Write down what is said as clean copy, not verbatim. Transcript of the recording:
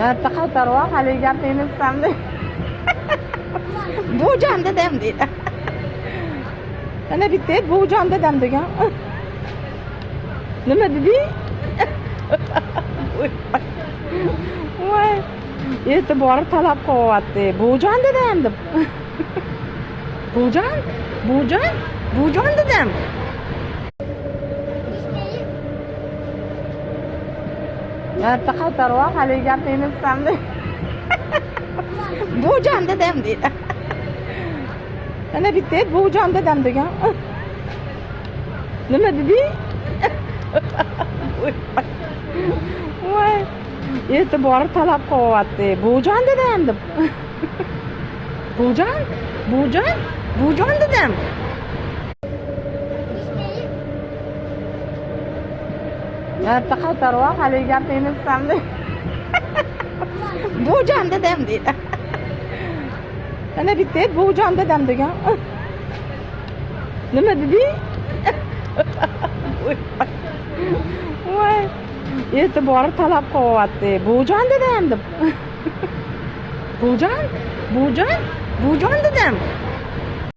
Erta qaytarib haligi gapingni tutamdi. Buvijon dadam deydi. Ana bitta buvijon dadam degan. Nima dedi? Voy. E'tibor talab qilyapti. Buvijon dadam deb. Buvijon dadam. Erta qaytarib haligi gapingni tutamdi. Buvijon dadam deydi. Ana bitta buvijon dadam degan. Nima dedi? Voy. E'tibor talab qilyapti. Buvijon dadam deb. Buvijon dadam. Erta qaytarib haligi gapingni tutamdi. Buvijon dadam deydi. Ana bitta buvijon dadam degan. Nima dedi? Voy. E'tibor talab qilyapti. Buvijon dadam deb. Buvijon dadam.